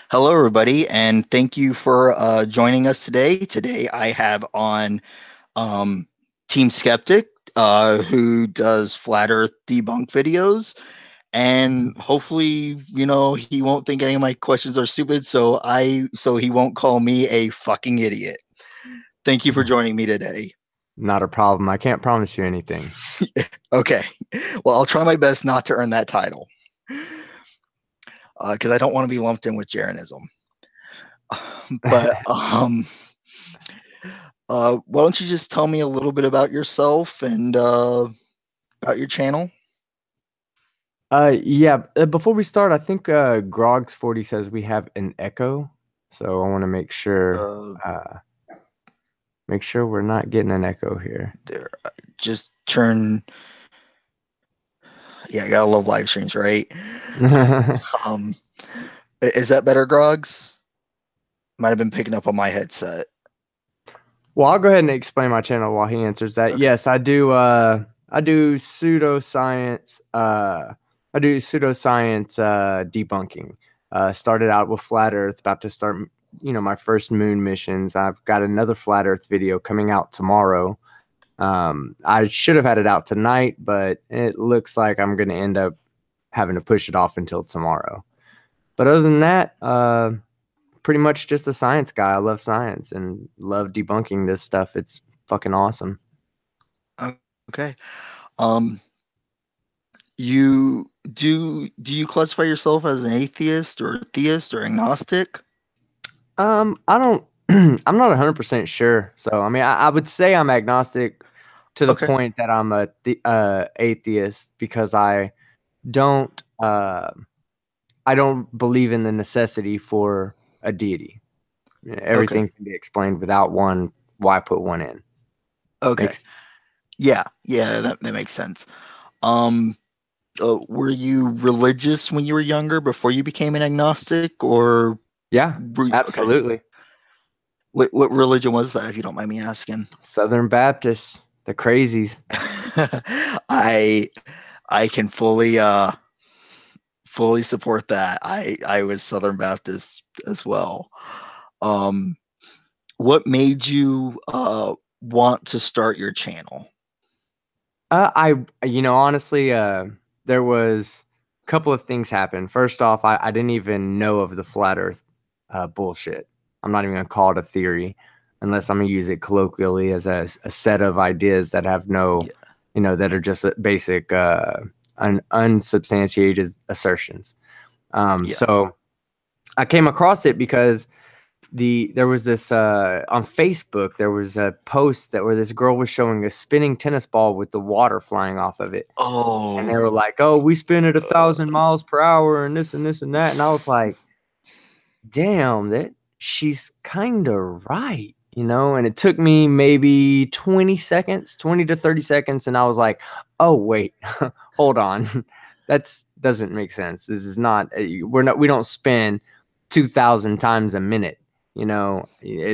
Hello, everybody, and thank you for joining us today. Today, I have on um, Team Skeptic, who does flat Earth debunk videos, and hopefully, he won't think any of my questions are stupid, so he won't call me a fucking idiot. Thank you for joining me today. Not a problem. I can't promise you anything. Okay, well, I'll try my best not to earn that title because I don't want to be lumped in with Jeranism. But why don't you just tell me a little bit about yourself and about your channel? Yeah, before we start, I think Grog's40 says we have an echo. So I want to Uh, make sure we're not getting an echo here. there, just turn. Yeah, I gotta love live streams, right? Um, is that better, Grogs? Might have been picking up on my headset. Well, I'll go ahead and explain my channel while he answers that. Okay, Yes, I do pseudoscience debunking. Started out with flat Earth, about to start, my first moon missions. I've got another flat Earth video coming out tomorrow. I should have had it out tonight, but it looks like I'm going to end up having to push it off until tomorrow. But other than that, pretty much just a science guy. I love science and love debunking this stuff. It's fucking awesome. okay. Um, do you classify yourself as an atheist or theist or agnostic? I don't, I'm not 100% sure. So, I mean, I would say I'm agnostic to the Okay, point that I'm a atheist because don't, uh, I don't believe in the necessity for a deity. okay, Everything can be explained without one. Why put one in? okay. Makes Yeah, yeah, that makes sense. Um, were you religious when you were younger before you became an agnostic, or Yeah, okay? absolutely. What religion was that, if you don't mind me asking? Southern Baptists, the crazies. I I can fully support that. I was Southern Baptist as well. Um, what made you want to start your channel? Honestly, there was a couple of things happened. First off, I didn't even know of the flat Earth bullshit. I'm not even gonna call it a theory, unless I'm gonna use it colloquially as a set of ideas that have no, Yeah, that are just basic, unsubstantiated assertions. yeah. So I came across it because there was this on Facebook there was a post that where this girl was showing a spinning tennis ball with the water flying off of it, and they Oh, were like, "Oh, we spin at a uh, thousand miles per hour and this and this and that," and I was like, "Damn, that she's kind of right." And it took me maybe 20 seconds, 20 to 30 seconds, and I was like, "Oh, wait, hold on, that's doesn't make sense. This is not we don't spin 2,000 times a minute.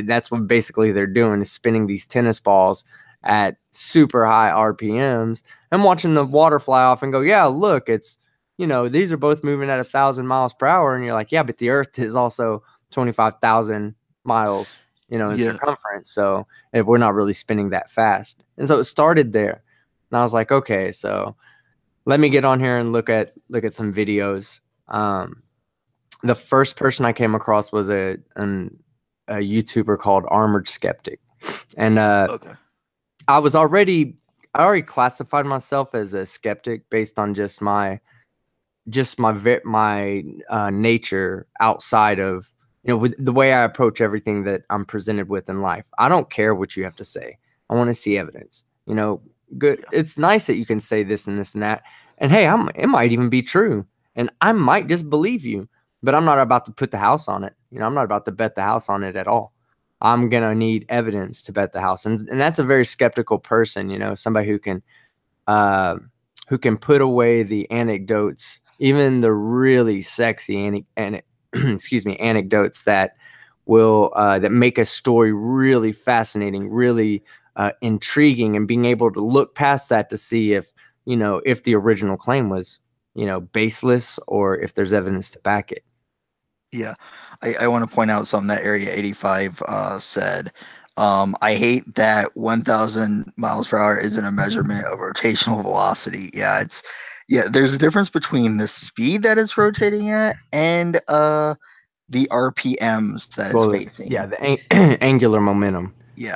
That's what basically they're doing is spinning these tennis balls at super high RPMs and watching the water fly off and go, yeah, look, these are both moving at 1,000 miles per hour. And you're like, yeah, but the earth is also 25,000 miles, in yeah. circumference. So we're not really spinning that fast. And so it started there. And I was like, okay, so let me get on here and look at some videos. The first person I came across was a YouTuber called Armored Skeptic, and Okay, I already classified myself as a skeptic based on just my nature outside of with the way I approach everything that I'm presented with in life. I don't care what you have to say. I want to see evidence. Good. yeah, It's nice that you can say this and this and that, and hey, it might even be true, and I might just believe you, but I'm not about to put the house on it. I'm not about to bet the house on it at all. I'm gonna need evidence to bet the house, and that's a very skeptical person. Somebody uh, who can put away the anecdotes, even the really sexy excuse me, anecdotes that make a story really fascinating, really intriguing, and being able to look past that to see if the original claim was baseless or if there's evidence to back it. Yeah, I want to point out something that Area 85 said. I hate that 1,000 miles per hour isn't a measurement of rotational velocity. Yeah, there's a difference between the speed that it's rotating at and the RPMs that it's Well, facing. yeah, the angular momentum. Yeah,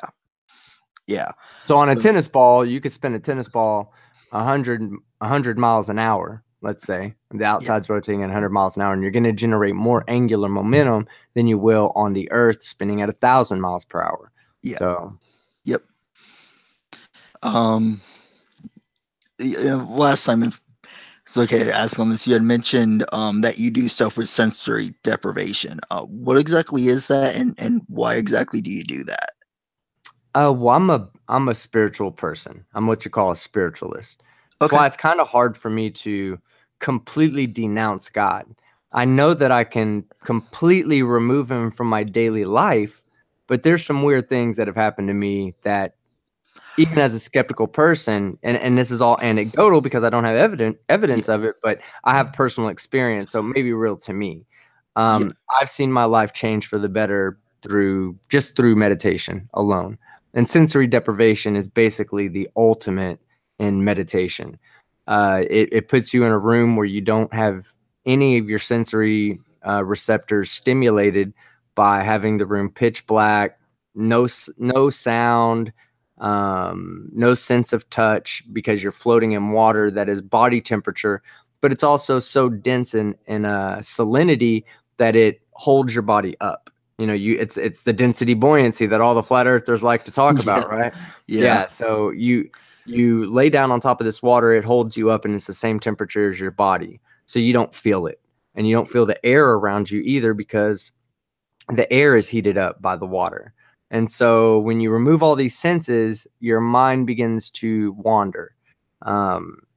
yeah. So on a So tennis ball, you could spin a tennis ball 100 miles an hour, let's say. The yeah, outside's rotating at 100 miles an hour, and you're going to generate more angular momentum than you will on the Earth spinning at 1,000 miles per hour. yeah, So, yep. Um, last time, if it's okay to ask on this, you had mentioned that you do stuff with sensory deprivation. What exactly is that, and why exactly do you do that? well, I'm a spiritual person. I'm what you call a spiritualist. That's Okay. why it's kind of hard for me to completely denounce God. I know that I can completely remove him from my daily life, but there's some weird things that have happened to me that even as a skeptical person, and this is all anecdotal because I don't have evidence Yeah. of it, but I have personal experience, so it may be real to me. Yeah. I've seen my life change for the better through meditation alone. And sensory deprivation is basically the ultimate in meditation. It puts you in a room where you don't have any of your sensory receptors stimulated by having the room pitch black, no sound, no sense of touch because you're floating in water that is body temperature, but it's also so dense in salinity that it holds your body up. You know, it's the density buoyancy that all the flat earthers like to talk Yeah. about, right? Yeah. Yeah. So you lay down on top of this water, it holds you up, and it's the same temperature as your body, so you don't feel it, and you don't feel the air around you either because the air is heated up by the water. And so when you remove all these senses, your mind begins to wander.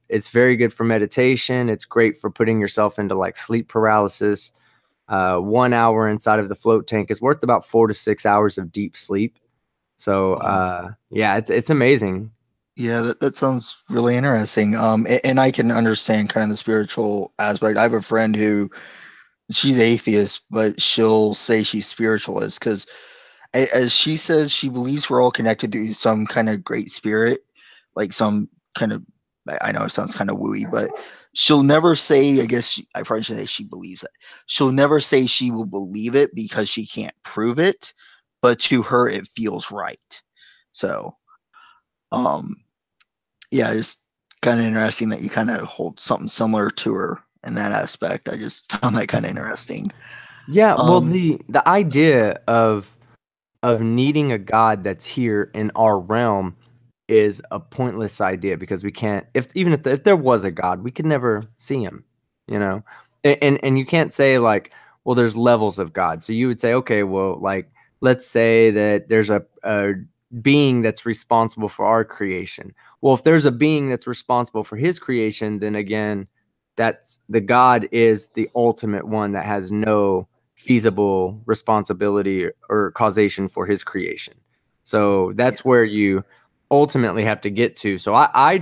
It's very good for meditation. It's great for putting yourself into like sleep paralysis. 1 hour inside of the float tank is worth about 4 to 6 hours of deep sleep. So Wow. yeah, it's amazing. Yeah, that sounds really interesting. And I can understand kind of the spiritual aspect. I have a friend who she's atheist, but she'll say she's spiritualist because, as she says, she believes we're all connected to some kind of great spirit, like some kind of. I know it sounds kind of wooey, but she'll never say. I guess I probably should say she believes it. She'll never say she will believe it because she can't prove it, but to her it feels right. So, um, yeah, it's kind of interesting that you kind of hold something similar to her in that aspect. I just found that kind of interesting. Yeah, well, Um, the idea of needing a God that's here in our realm is a pointless idea because we can't if even if there was a God, we could never see him, you know? And you can't say like, well, there's levels of God. So you would say, okay, well, like let's say that there's a being that's responsible for our creation. Well, if there's a being that's responsible for his creation, then again, that's the God is the ultimate one that has no feasible responsibility or causation for his creation. So yeah, that's where you ultimately have to get to. So what I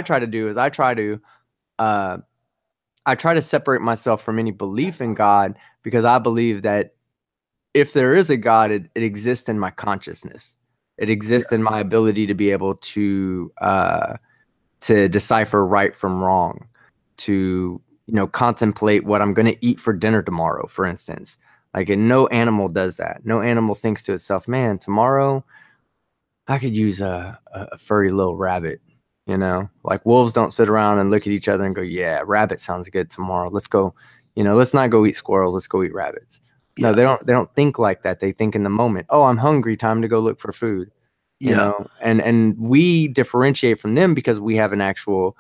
try to do is uh, I try to separate myself from any belief in God because I believe that if there is a God, it exists in my consciousness. It yeah, exists in my ability to be able to decipher right from wrong, to contemplate what I'm going to eat for dinner tomorrow, for instance. Like, and no animal does that. No animal thinks to itself, "Man, tomorrow I could use a furry little rabbit." Like wolves don't sit around and look at each other and go, "Yeah, rabbit sounds good tomorrow. Let's go. Let's not go eat squirrels. Let's go eat rabbits." No, yeah, they don't think like that. They think in the moment, "Oh, I'm hungry. Time to go look for food." yeah, And we differentiate from them because we have an actual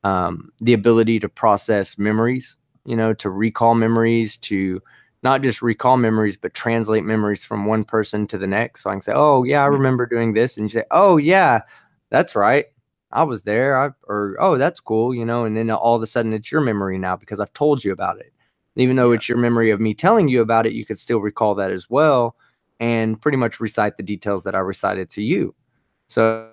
the ability to process memories, to recall memories, to not just recall memories but translate memories from one person to the next. So I can say, oh yeah, I yeah, remember doing this, and you say, oh yeah, that's right, I was there. Or oh, that's cool, and then all of a sudden it's your memory now because I've told you about it. Even though yeah, it's your memory of me telling you about it, you could still recall that as well and pretty much recite the details that I recited to you. So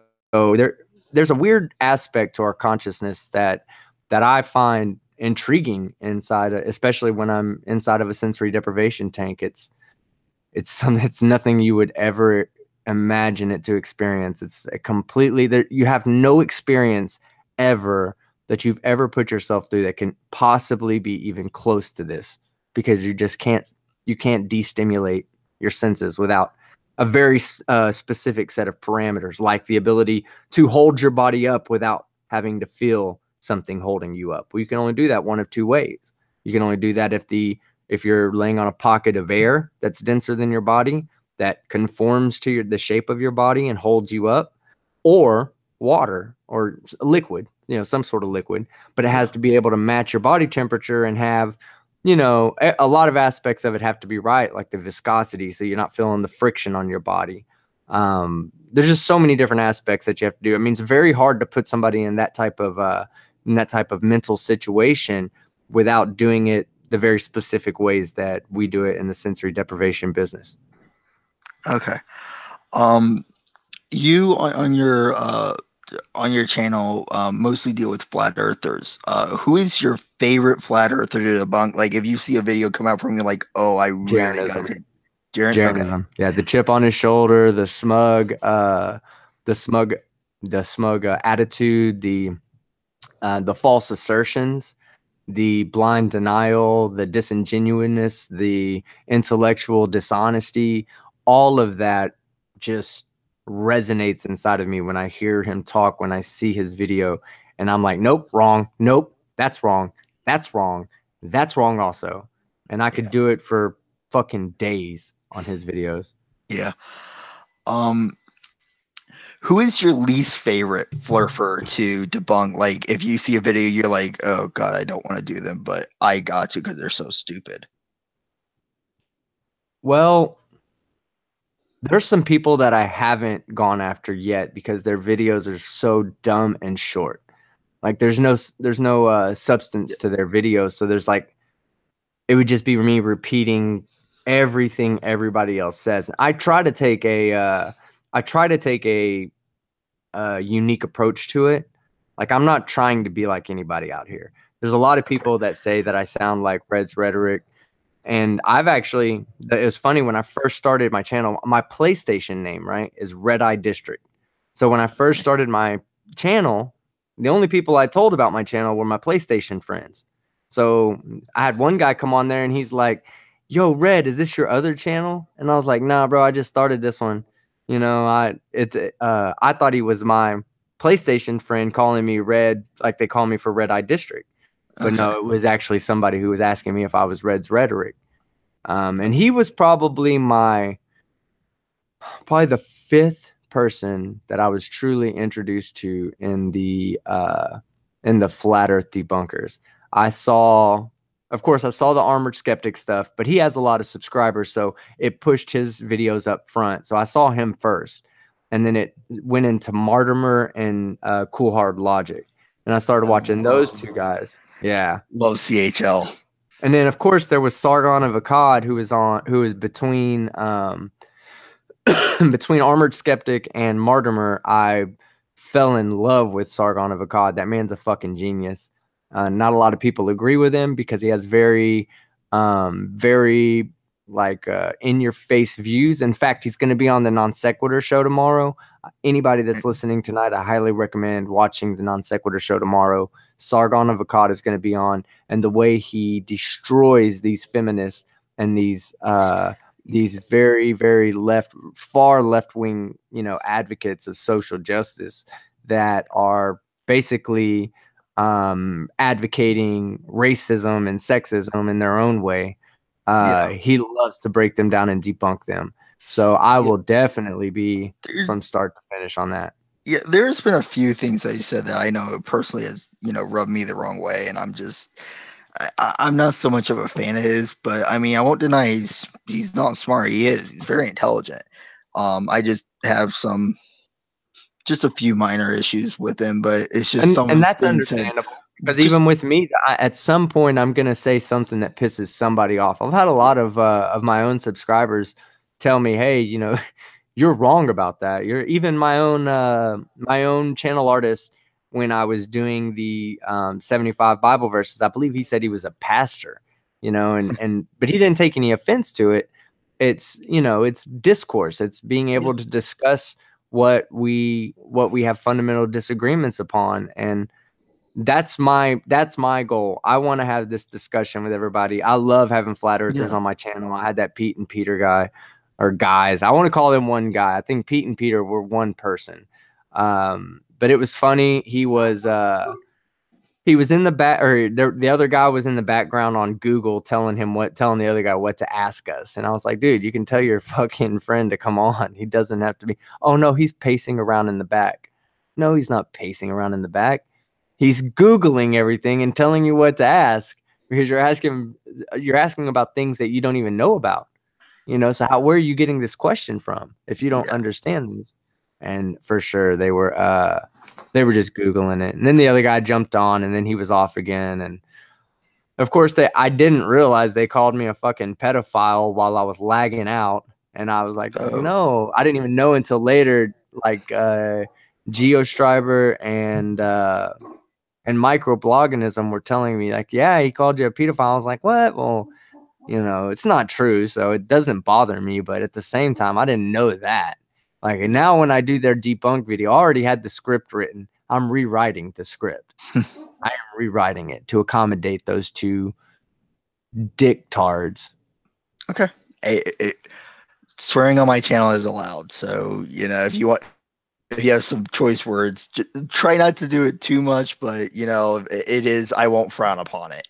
there's a weird aspect to our consciousness that I find intriguing inside, especially when I'm inside of a sensory deprivation tank. It's nothing you would ever imagine it to experience. It's a completely there. You have no experience ever that you've ever put yourself through that can possibly be even close to this, because you can't destimulate your senses without a very specific set of parameters, like the ability to hold your body up without having to feel something holding you up. Well, you can only do that one of two ways. You can only do that if you're laying on a pocket of air that's denser than your body, that conforms to the shape of your body and holds you up, or water or liquid, some sort of liquid, but it has Yeah. to be able to match your body temperature and have, a lot of aspects of it have to be right, like the viscosity, so you're not feeling the friction on your body. There's just so many different aspects that you have to do. I mean, it's very hard to put somebody in that type of mental situation without doing it the very specific ways that we do it in the sensory deprivation business. Okay. Um, you on your channel mostly deal with flat earthers. Who is your favorite flat earther to debunk? Like, if you see a video come out from you, like, oh, I really gotta Jeranism. take Jaren. Okay. Jeranism. Yeah, the chip on his shoulder, the smug, the smug attitude, the false assertions, the blind denial, the disingenuousness, the intellectual dishonesty, all of that just resonates inside of me when I hear him talk, when I see his video, and I'm like, nope, wrong, nope, that's wrong, that's wrong, that's wrong also. And I could Yeah. do it for fucking days on his videos. Yeah. Um, who is your least favorite flurfer to debunk? Like, if you see a video, you're like, oh god, I don't want to do them, but I got to because they're so stupid. Well, there's some people that I haven't gone after yet because their videos are so dumb and short. Like there's no substance to their videos, so there's like it would just be me repeating everything everybody else says. I try to take a unique approach to it. Like I'm not trying to be like anybody out here. There's a lot of Okay. people that say that I sound like Red's Rhetoric, and I've actually, it was funny when I first started my channel, my PlayStation name, right, is Red Eye District. So when I first Okay. started my channel, the only people I told about my channel were my PlayStation friends. So I had one guy come on there and he's like, yo, Red, is this your other channel? And I was like, nah, bro, I just started this one. I thought he was my PlayStation friend calling me Red, like they call me for Red Eye District. But Okay. no, it was actually somebody who was asking me if I was Red's Rhetoric. And he was probably the fifth person that I was truly introduced to in the flat Earth debunkers. I saw, of course, I saw the Armored Skeptic stuff, but he has a lot of subscribers, so it pushed his videos up front. So I saw him first, and then it went into Martimer and Cool Hard Logic, and I started I watching those two guys. Yeah. love CHL. And then of course there was Sargon of Akkad, who is between between Armored Skeptic and Martimer. I fell in love with Sargon of Akkad. That man's a fucking genius. Not a lot of people agree with him because he has very like in your face views. In fact, he's going to be on the Non Sequitur show tomorrow. Anybody that's listening tonight, I highly recommend watching the Non Sequitur show tomorrow. Sargon of Akkad is going to be on, and the way he destroys these feminists and these very, very far left wing, advocates of social justice that are basically advocating racism and sexism in their own way. Yeah. He loves to break them down and debunk them. So I Yeah. will definitely be There's, from start to finish on that. yeah, there's been a few things that he said that I know personally has, rubbed me the wrong way, and I'm not so much of a fan of his, but I mean, I won't deny he's not smart. He is. He's very intelligent. I just have just a few minor issues with him, but it's just some of And his that's things that understandable because just even with me, at some point, I'm gonna say something that pisses somebody off. I've had a lot of my own subscribers tell me, "Hey, you're wrong about that." You're even my own channel artist. when I was doing the 75 Bible verses. I believe he said he was a pastor, you know, but he didn't take any offense to it. It's, you know, it's discourse. It's being Yeah. able to discuss what we have fundamental disagreements upon. And that's my goal. I want to have this discussion with everybody. I love having flat earthers Yeah. on my channel. I had that Pete and Peter guy, or guys. I want to call them one guy. I think Pete and Peter were one person. But it was funny. He was in the back, or the other guy was in the background on Google telling the other guy what to ask us. And I was like, dude, you can tell your fucking friend to come on. He doesn't have to be. Oh no, he's pacing around in the back. No, he's not pacing around in the back. He's Googling everything and telling you what to ask, because you're asking about things that you don't even know about. So where are you getting this question from if you don't Yeah. understand these? And for sure they were just Googling it. And then the other guy jumped on, and then he was off again. And of course I didn't realize they called me a fucking pedophile while I was lagging out. And I was like, Oh. no, I didn't even know until later, like GeoStriber and microbloganism were telling me, like, yeah, he called you a pedophile. I was like, what? Well, it's not true, so it doesn't bother me. But at the same time, I didn't know that. Like, and now when I do their debunk video, I already had the script written. I'm rewriting the script. I am rewriting it to accommodate those two dicktards. Okay. Swearing on my channel is allowed. So, if you have some choice words, try not to do it too much, but it is, I won't frown upon it.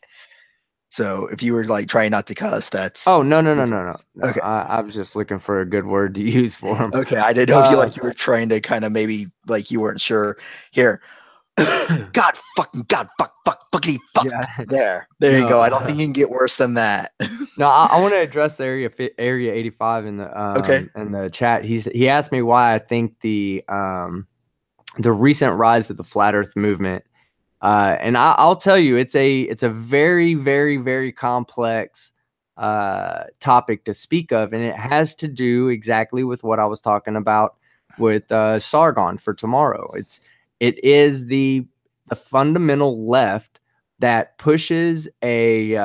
So if you were like trying not to cuss, Oh, that's no, no, no, no, no, no. okay. I was just looking for a good word to use for them. Okay. I didn't know if you were trying to kind of maybe like you weren't sure. Here, God fucking God fuck fuckity fuck. Yeah, There you go. no, I don't think you can get worse than that. no. I want to address area 85 Okay. in the chat. He asked me why I think the recent rise of the flat Earth movement. And I'll tell you, it's a very, very, very complex topic to speak of, and it has to do exactly with what I was talking about with Sargon for tomorrow. It is the fundamental left that pushes a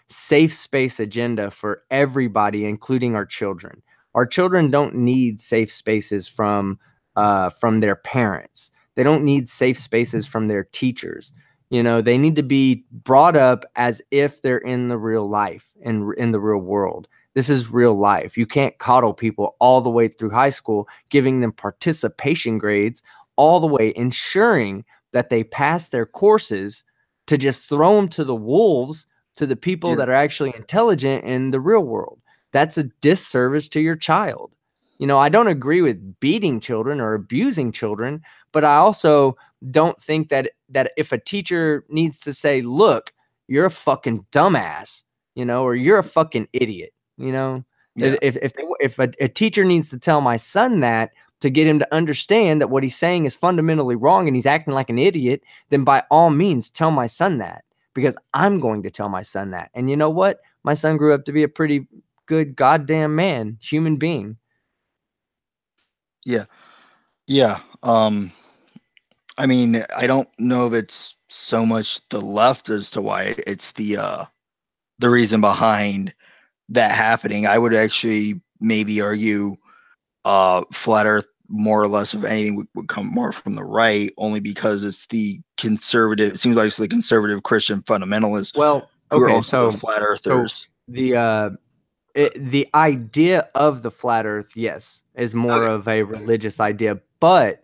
safe space agenda for everybody, including our children. Our children don't need safe spaces from their parents. They don't need safe spaces from their teachers. They need to be brought up as if they're in the real life and in the real world. This is real life. You can't coddle people all the way through high school, giving them participation grades all the way, ensuring that they pass their courses, to just throw them to the wolves, to the people Yeah. that are actually intelligent in the real world. That's a disservice to your child. I don't agree with beating children or abusing children, but I also don't think that if a teacher needs to say, look, you're a fucking dumbass, or you're a fucking idiot, Yeah. if a teacher needs to tell my son that, to get him to understand that what he's saying is fundamentally wrong and he's acting like an idiot, then by all means tell my son that, because I'm going to tell my son that. And you know what? My son grew up to be a pretty good goddamn man, human being. Yeah. Yeah. I mean, I don't know if it's so much the left as to why it's the reason behind that happening. I would actually maybe argue flat earth more or less of anything would come more from the right, only because it's the conservative, it seems like it's the conservative Christian fundamentalists Well, who are okay, also the so flat so earthers. the idea of the flat earth, yes, is more Okay. of a religious idea, but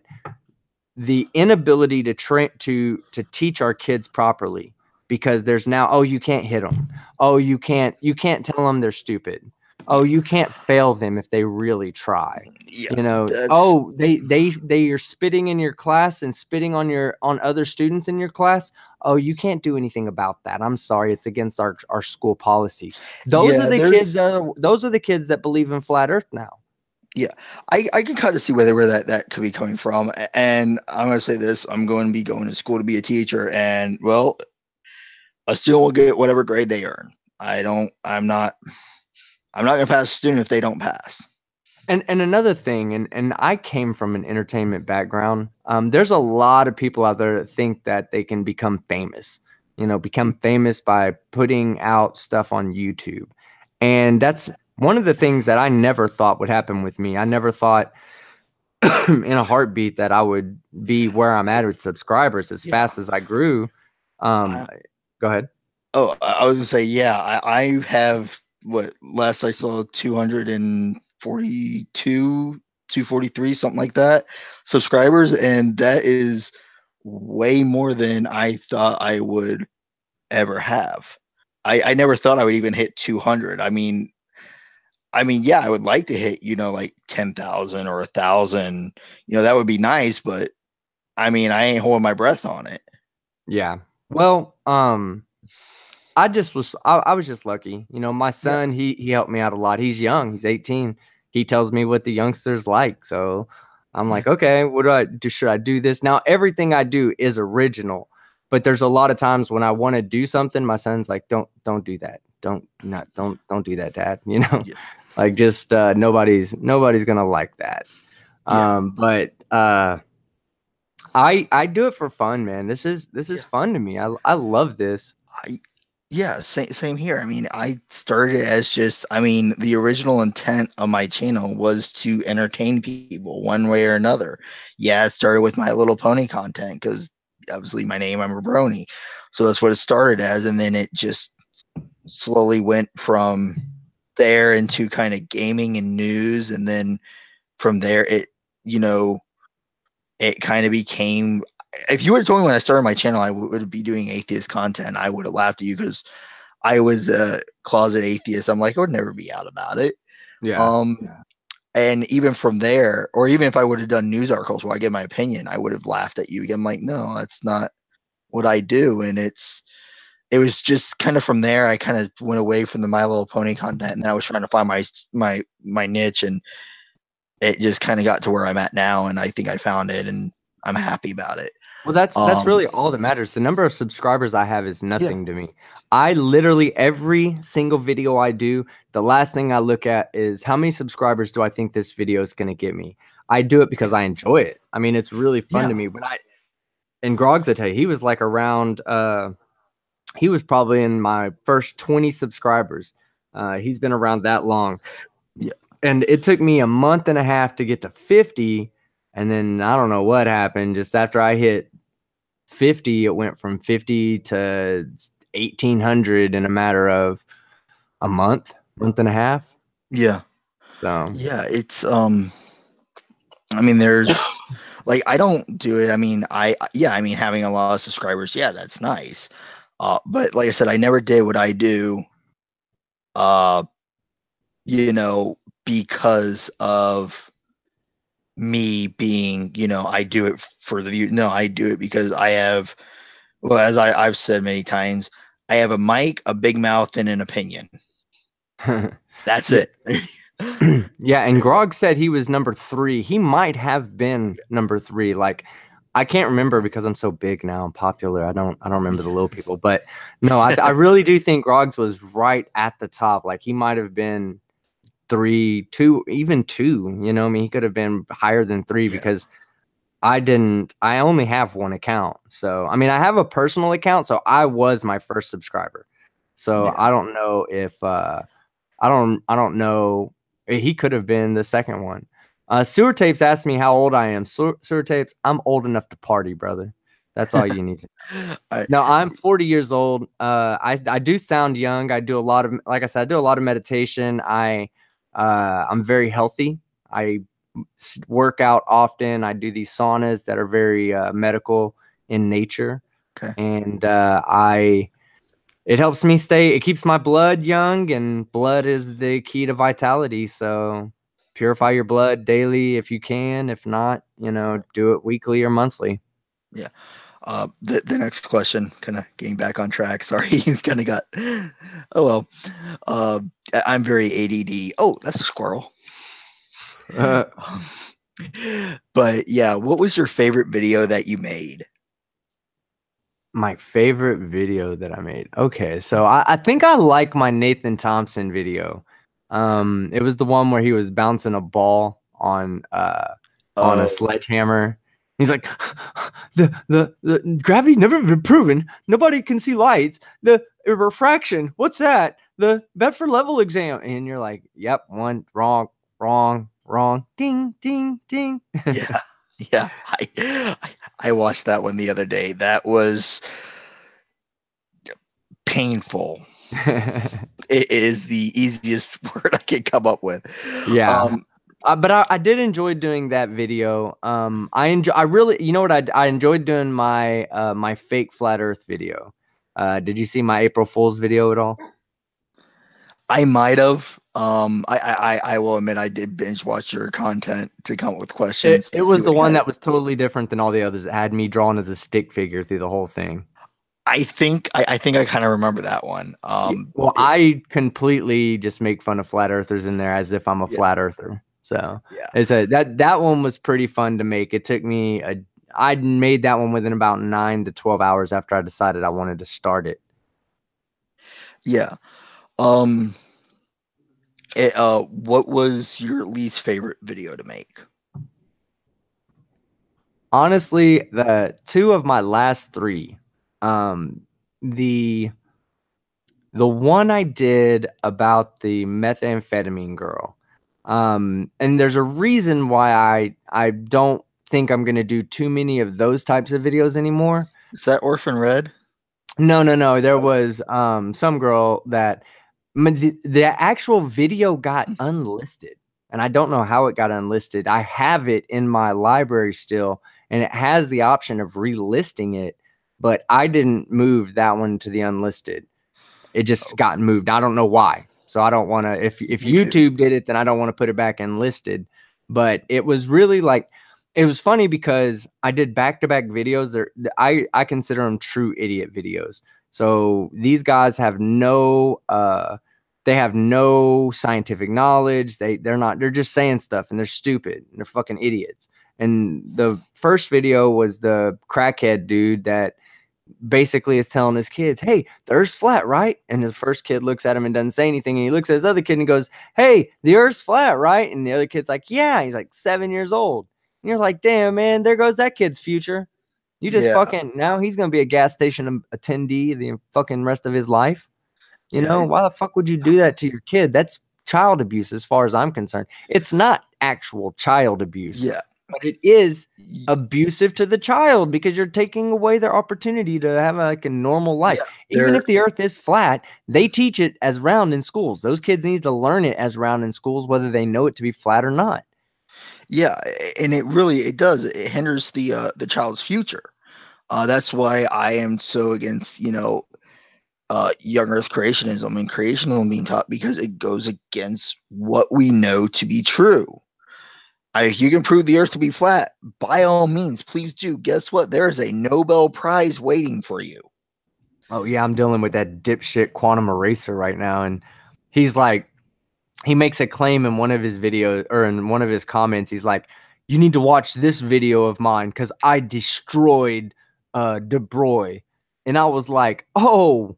the inability to teach our kids properly, because there's now, oh, you can't hit them, oh, you can't tell them they're stupid, oh, Yeah. you can't fail them if they really try, Yeah. That's oh, they are spitting in your class and spitting on other students in your class. Oh, you can't do anything about that. I'm sorry, it's against our school policy. those are yeah, the kids there's that those are the kids that believe in flat earth now. yeah. I can kind of see where that could be coming from. And I'm gonna say this, I'm going to be going to school to be a teacher, and well, a student will get whatever grade they earn. I'm not gonna pass a student if they don't pass. And another thing, and I came from an entertainment background. There's a lot of people out there that think that they can become famous, become famous by putting out stuff on YouTube. And that's one of the things that I never thought would happen with me. I never thought in a heartbeat that I would be where I'm at with subscribers as Yeah. fast as I grew. Um, I, Go ahead. oh, I was gonna say, yeah, I have what last I saw 242, 243, something like that subscribers, and that is way more than I thought I would ever have. I never thought I would even hit 200. I mean, yeah, I would like to hit, like 10,000 or 1,000. That would be nice, but I mean, I ain't holding my breath on it. Yeah. Well, I was just lucky. My Yeah, son, he helped me out a lot. He's young. He's 18. He tells me what the youngsters like. So I'm yeah, like, okay, what do I do? Should I do this? Now everything I do is original, but there's a lot of times when I want to do something, my son's like, don't do that. Don't do that, Dad. yeah, Like just nobody's gonna like that. yeah, But I do it for fun, man. This is yeah. fun to me. I love this. I Yeah, same here. I mean, I started as just, I mean, the original intent of my channel was to entertain people one way or another. Yeah, it started with My Little Pony content because obviously my name, I'm a brony. So that's what it started as. And then it just slowly went from there into kind of gaming and news. And then from there, you know, it kind of became, if you would have told me when I started my channel, I would be doing atheist content, I would have laughed at you because I was a closet atheist. I'm like, I would never be out about it. Yeah. Um, and even from there, or even if I would have done news articles where I give my opinion, I would have laughed at you. I'm like, no, that's not what I do. And it was just kind of from there. I kind of went away from the My Little Pony content, and I was trying to find my niche, and it just kind of got to where I'm at now. And I think I found it, and I'm happy about it. Well, that's Um, really all that matters. The number of subscribers I have is yeah, nothing to me. I literally every single video I do, the last thing I look at is how many subscribers do I think this video is going to get me. I do it because yeah, I enjoy it. I mean, it's really fun yeah, to me. But and Groggs, I tell you, he was like around he was probably in my first 20 subscribers. He's been around that long. yeah, And it took me a month and a half to get to 50. And then I don't know what happened. Just after I hit 50, it went from 50 to 1,800 in a matter of a month and a half. yeah, So, yeah. I mean, there's like I don't do it. I mean, yeah, I mean having a lot of subscribers, yeah, that's nice. But like I said, I never did what I do, uh, you know, because of me being, I do it for the view. No, I do it because I have, well, as I've said many times, I have a mic, a big mouth, and an opinion. That's yeah. it. Yeah, and Grog said he was number 3. He might have been number 3. Like, I can't remember because I'm so big now and popular. I don't remember the little people, but no, I really do think Groggs was right at the top. Like he might have been 3, 2, even 2. I mean, he could have been higher than 3 Yeah, because I only have one account. So, I mean, I have a personal account, so I was my first subscriber. So, yeah. I don't know if I don't know. He could have been the second one. Sewer Tapes asked me how old I am. Sewer Tapes, I'm old enough to party, brother. That's all you need to. I, No, I'm 40 years old. I do sound young. I do a lot of, like I said, I do a lot of meditation. I'm very healthy. I work out often. I do these saunas that are very medical in nature, okay. and it helps me stay. It keeps my blood young, and blood is the key to vitality. So purify Yeah, your blood daily if you can. If not, do it weekly or monthly. yeah. The next question, kind of getting back on track. Sorry, you kind of got. Oh well. I'm very ADD. Oh, that's a squirrel. Um, but yeah, what was your favorite video that you made? My favorite video that I made. Okay, so I think I like my Nathan Thompson video. It was the one where he was bouncing a ball on a Oh, sledgehammer. He's like, the gravity never been proven. Nobody can see lights. The refraction, what's that? The Bedford level exam, and you're like, yep, one wrong, wrong, wrong, ding, ding, ding. yeah, yeah. I watched that one the other day. That was painful. It is the easiest word I can come up with. Yeah. Um, But I did enjoy doing that video. I really, you know what, I enjoyed doing my fake flat Earth video. Did you see my April Fool's video at all? I might have. I will admit I did binge watch your content to come up with questions It to see was what the you one had. that was totally different than all the others. It had me drawn as a stick figure through the whole thing. I think I kind of remember that one. Yeah, well, I completely just make fun of flat earthers in there as if I'm a Yeah, flat earther. So yeah, it's a that one was pretty fun to make. It took me a I made that one within about 9 to 12 hours after I decided I wanted to start it. yeah. Um, what was your least favorite video to make? Honestly, the two of my last three, um, the the one I did about the methamphetamine girl. And there's a reason why I don't think I'm gonna do too many of those types of videos anymore. Is that Orphan Red? No, no, no. There Okay. was some girl that the actual video got unlisted, and I don't know how it got unlisted. I have it in my library still, and it has the option of relisting it, but I didn't move that one to the unlisted. It just Okay. got moved. I don't know why. So I don't want to. If Me too. YouTube did it, then I don't want to put it back enlisted. But it was really like it was funny because I did back to back videos. I consider them true idiot videos. So these guys have no they have no scientific knowledge. They're just saying stuff and they're stupid and they're fucking idiots. And the first video was the crackhead dude that basically is telling his kids, "Hey, the Earth's flat, right?" And the first kid looks at him and doesn't say anything. And he looks at his other kid and goes, "Hey, the Earth's flat, right?" And the other kid's like, "Yeah." He's like 7 years old. And you're like, "Damn, man, there goes that kid's future. You just Yeah, fucking now he's gonna be a gas station attendee the fucking rest of his life." You yeah, know, why the fuck would you do that to your kid? That's child abuse as far as I'm concerned. It's not actual child abuse, yeah, but it is y- abusive to the child because you're taking away their opportunity to have like a normal life. yeah. Even They're if the earth is flat, they teach it as round in schools. Those kids need to learn it as round in schools, whether they know it to be flat or not. yeah, and it really it does. It hinders the child's future. That's why I am so against young Earth creationism and creationism being taught because it goes against what we know to be true. If you can prove the Earth to be flat, by all means, please do. Guess what? There is a Nobel Prize waiting for you. Oh yeah, I'm dealing with that dipshit quantum eraser right now, and he's like, he makes a claim in one of his videos or in one of his comments. He's like, "You need to watch this video of mine because I destroyed De Broglie," and I was like, "Oh,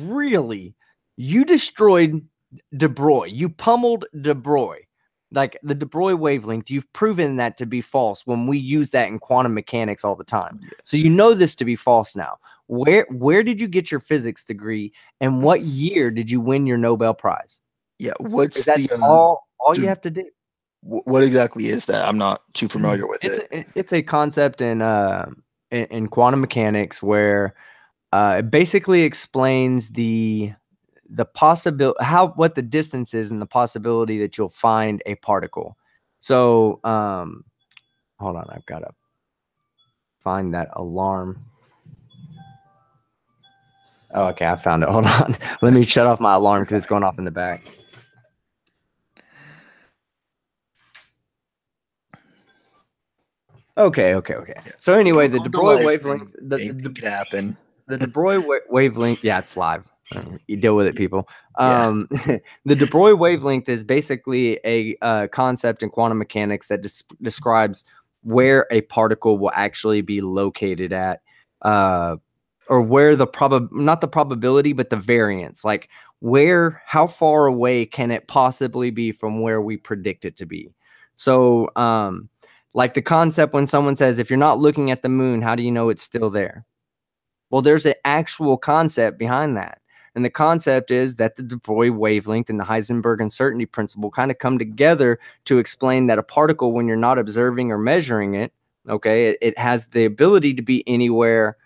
really? You destroyed De Broglie? You pummeled De Broglie?" Like the De Broglie wavelength, you've proven that to be false when we use that in quantum mechanics all the time. So you know this to be false now. Where did you get your physics degree, and what year did you win your Nobel Prize? Yeah, 'Cause what's that's the all you d- have to do. what exactly is that? I'm not too familiar with it. It's a concept in quantum mechanics where it basically explains the possibility how what the distance is and the possibility that you'll find a particle. So hold on, I've got to find that alarm. Oh, okay, I found it. Hold on. Let me shut off my alarm because it's going off in the back. Okay. Yeah. So anyway, the De Welcome to Broglie live wavelength, stream. Anything could happen. the De Broglie wavelength, yeah, it's live. You deal with it, people. Yeah, The De Broglie wavelength is basically a concept in quantum mechanics that describes where a particle will actually be located at. Uh, or where the not the probability, but the variance, like how far away can it possibly be from where we predict it to be? So, like the concept when someone says, if you're not looking at the moon, how do you know it's still there? Well, there's an actual concept behind that. And the concept is that the de Broglie wavelength and the Heisenberg uncertainty principle kind of come together to explain that a particle, when you're not observing or measuring it, okay, it has the ability to be anywhere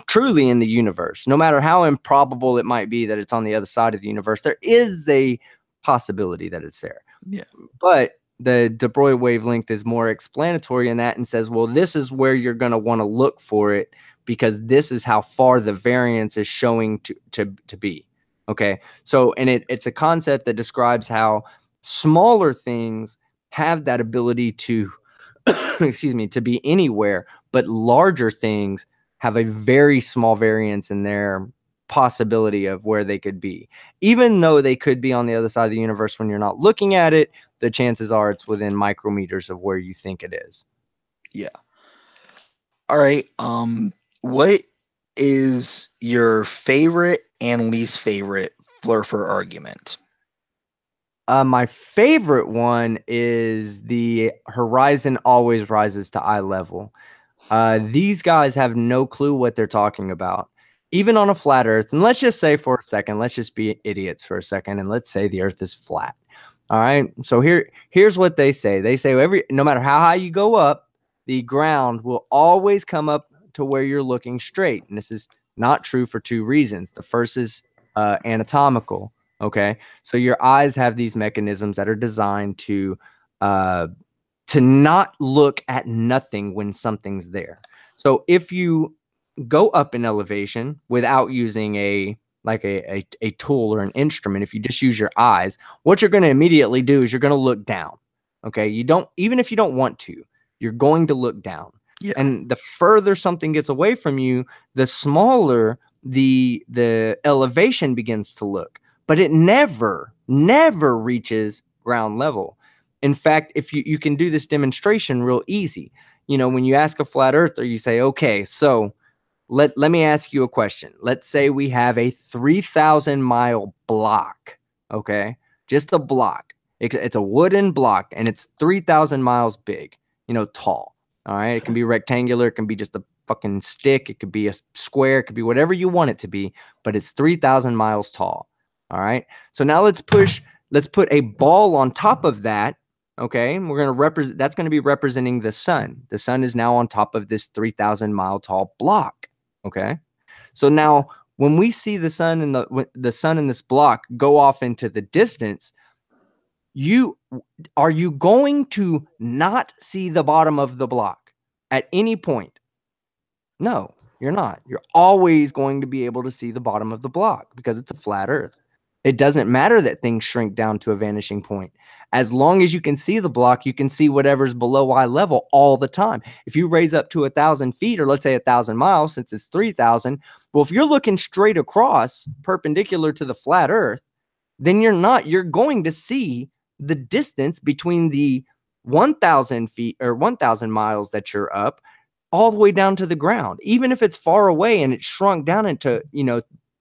truly in the universe. No matter how improbable it might be that it's on the other side of the universe, there is a possibility that it's there. Yeah. But the de Broglie wavelength is more explanatory in that and says, well, this is where you're going to want to look for it because this is how far the variance is showing to be. Okay. So, and it's a concept that describes how smaller things have that ability to, excuse me, to be anywhere, but larger things have a very small variance in their possibility of where they could be. Even though they could be on the other side of the universe when you're not looking at it, the chances are it's within micrometers of where you think it is. Yeah. All right. What is your favorite and least favorite flurfer argument? My favorite one is the horizon always rises to eye level. These guys have no clue what they're talking about, even on a flat Earth. And let's just say for a second, let's just be idiots for a second, and let's say the Earth is flat. All right. So here's what they say. They say no matter how high you go up, the ground will always come up to where you're looking straight. And this is not true for two reasons. The first is anatomical. Okay. So your eyes have these mechanisms that are designed to not look at nothing when something's there. So if you go up in elevation without using a tool or an instrument, if you just use your eyes, what you're going to immediately do is you're going to look down. Okay. Even if you don't want to, you're going to look down. Yeah. And the further something gets away from you, the smaller the elevation begins to look, but it never reaches ground level. In fact, if you can do this demonstration real easy, when you ask a flat earther, you say, okay, so let me ask you a question. Let's say we have a 3,000-mile block, okay? Just a block. It's a wooden block, and it's 3,000 miles big, tall, all right? It can be rectangular. It can be just a fucking stick. It could be a square. It could be whatever you want it to be, but it's 3,000 miles tall, all right? So now let's put a ball on top of that, okay? And we're going to that's going to be representing the sun. The sun is now on top of this 3,000-mile tall block. Okay. So now when we see the sun and the sun in this block go off into the distance, are you going to not see the bottom of the block at any point? No, you're not. You're always going to be able to see the bottom of the block because it's a flat earth. It doesn't matter that things shrink down to a vanishing point. As long as you can see the block, you can see whatever's below eye level all the time. If you raise up to 1,000 feet, or let's say 1,000 miles, since it's 3,000, well, if you're looking straight across, perpendicular to the flat earth, then you're going to see the distance between the 1,000 feet or 1,000 miles that you're up all the way down to the ground. Even if it's far away and it's shrunk down into,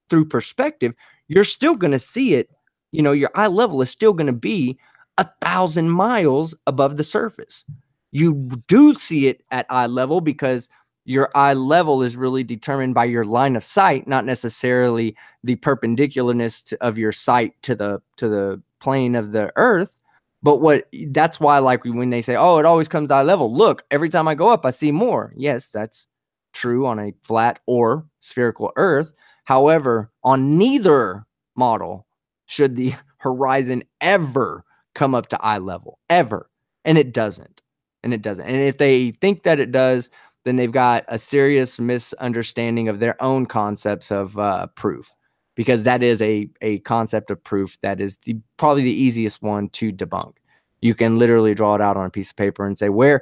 through perspective, you're still going to see it. Your eye level is still going to be 1,000 miles above the surface. You do see it at eye level because your eye level is really determined by your line of sight, not necessarily the perpendicularness of your sight to the plane of the earth. But that's why, like when they say, oh, it always comes to eye level, look, every time I go up, I see more. Yes, that's true on a flat or spherical earth. However, on neither model should the horizon ever come up to eye level, ever. And it doesn't. And if they think that it does, then they've got a serious misunderstanding of their own concepts of proof, because that is a concept of proof that is probably the easiest one to debunk. You can literally draw it out on a piece of paper and say, where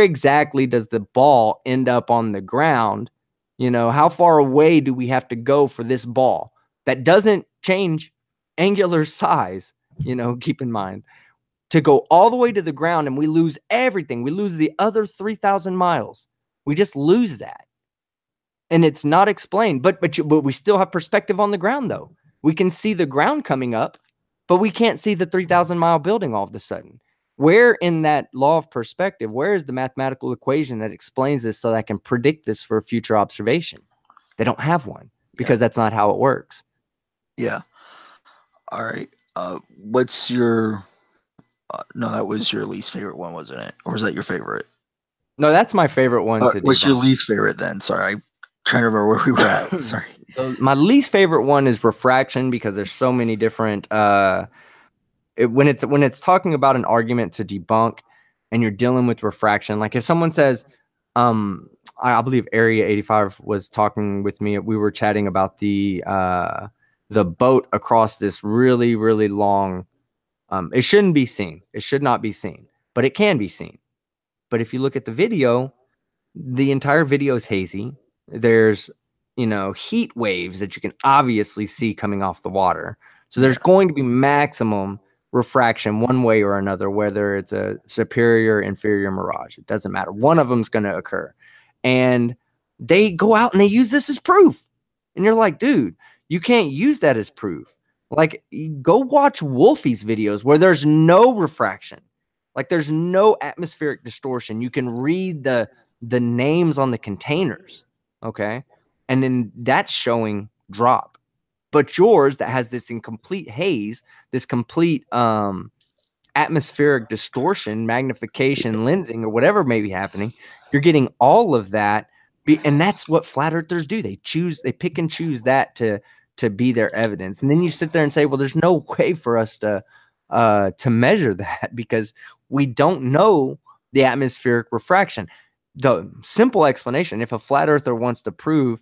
exactly does the ball end up on the ground? How far away do we have to go for this ball? That doesn't change angular size, keep in mind, to go all the way to the ground, and we lose everything. We lose the other 3,000 miles. We just lose that. and it's not explained. But we still have perspective on the ground, though. We can see the ground coming up, but we can't see the 3,000-mile building all of a sudden. Where in that law of perspective, where is the mathematical equation that explains this so that I can predict this for future observation? They don't have one Yeah. because that's not how it works. Yeah. All right. What's your no, that was your least favorite one, wasn't it? Or was that your favorite? No, that's my favorite one to What's your debunk. least favorite then? Sorry, I'm trying to remember where we were at. Sorry. My least favorite one is refraction because there's so many different when it's talking about an argument to debunk and you're dealing with refraction, like if someone says, I believe Area 85 was talking with me. We were chatting about the boat across this really, really long. It shouldn't be seen. It should not be seen, but it can be seen. But if you look at the video, the entire video is hazy. There's, heat waves that you can obviously see coming off the water. So there's going to be maximum refraction one way or another, whether it's a superior, inferior mirage. It doesn't matter. One of them's going to occur. And they go out and they use this as proof. And you're like, dude, you can't use that as proof. Like, go watch Wolfie's videos where there's no refraction. Like, there's no atmospheric distortion. You can read the names on the containers, okay? And then that's showing drop. But yours that has this incomplete haze, this complete atmospheric distortion, magnification, lensing, or whatever may be happening, you're getting all of that. And that's what flat earthers do. They pick and choose that to be their evidence. And then you sit there and say, well, there's no way for us to measure that because we don't know the atmospheric refraction. The simple explanation, if a flat earther wants to prove,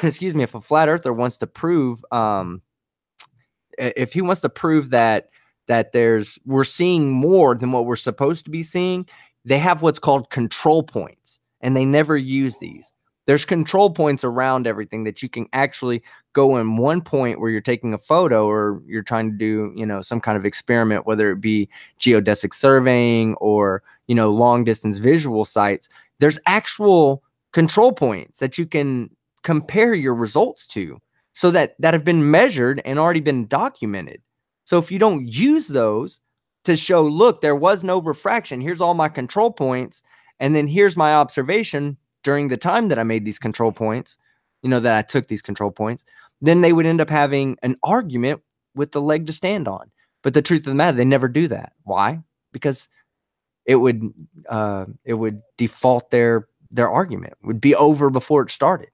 excuse me, if a flat earther wants to prove, if he wants to prove that we're seeing more than what we're supposed to be seeing, they have what's called control points, and they never use these. There's control points around everything that you can actually go in one point where you're taking a photo or you're trying to do, some kind of experiment, whether it be geodesic surveying or, long distance visual sites. There's actual control points that you can compare your results to so that have been measured and already been documented. So if you don't use those to show, look, there was no refraction, here's all my control points, and then here's my observation during the time that I made these control points, that I took these control points, then they would end up having an argument with the leg to stand on. But the truth of the matter, they never do that. Why? Because it would default their argument. It would be over before it started.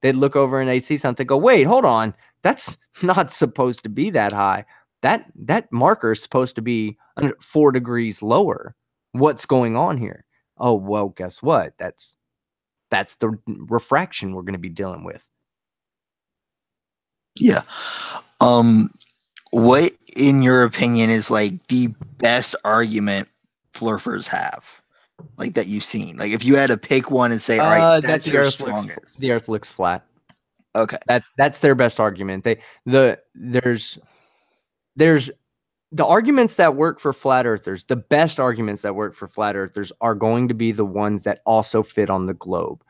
They'd look over and they'd see something, go, wait, hold on. That's not supposed to be that high. That marker is supposed to be 4 degrees lower. What's going on here? Oh, well, guess what? That's the refraction we're going to be dealing with. Yeah. What, in your opinion, is like the best argument flurfers have, like that you've seen? Like, if you had to pick one and say, all right, that's the your Earth strongest. the Earth looks flat. Okay. That's their best argument. There's the arguments that work for flat earthers. The best arguments that work for flat earthers are going to be the ones that also fit on the globe.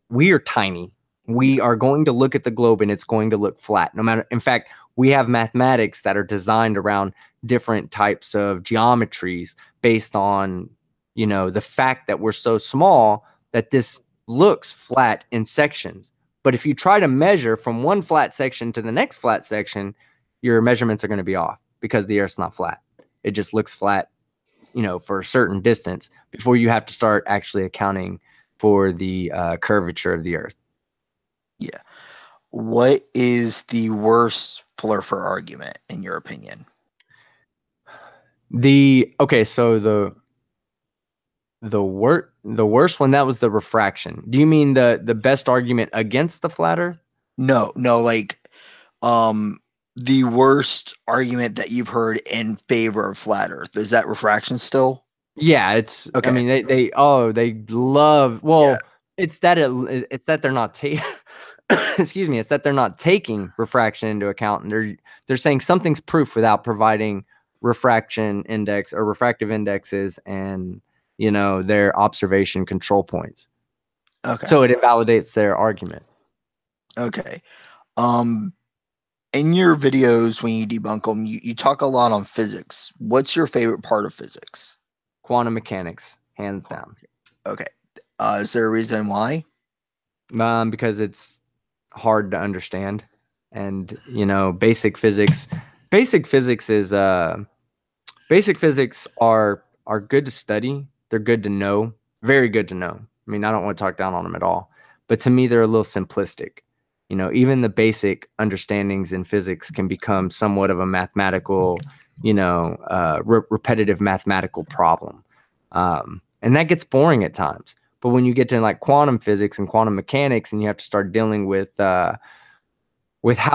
We are tiny. We are going to look at the globe and it's going to look flat. No matter, in fact, we have mathematics that are designed around different types of geometries based on, the fact that we're so small that this looks flat in sections. But if you try to measure from one flat section to the next flat section, your measurements are going to be off because the Earth's not flat. It just looks flat, for a certain distance before you have to start actually accounting for the curvature of the Earth. Yeah. What is the worst flurfer argument, in your opinion? So the worst one, that was the refraction. Do you mean the best argument against the flat Earth? No, like the worst argument that you've heard in favor of flat Earth. Is that refraction still? Yeah, it's okay. I mean they love, well, Yeah. it's that they're not excuse me, it's that they're not taking refraction into account, and they're saying something's proof without providing refraction index or refractive indexes and their observation control points. Okay. So it invalidates their argument. Okay. Um, in your videos, when you debunk them, you talk a lot on physics. What's your favorite part of physics? Quantum mechanics, hands Quantum. down. Okay. Is there a reason why? Because it's hard to understand, and basic physics is basic physics are good to study. They're good to know, very good to know. I mean, I don't want to talk down on them at all, but to me, they're a little simplistic. Even the basic understandings in physics can become somewhat of a mathematical, repetitive mathematical problem, and that gets boring at times. But when you get to like quantum physics and quantum mechanics, and you have to start dealing with how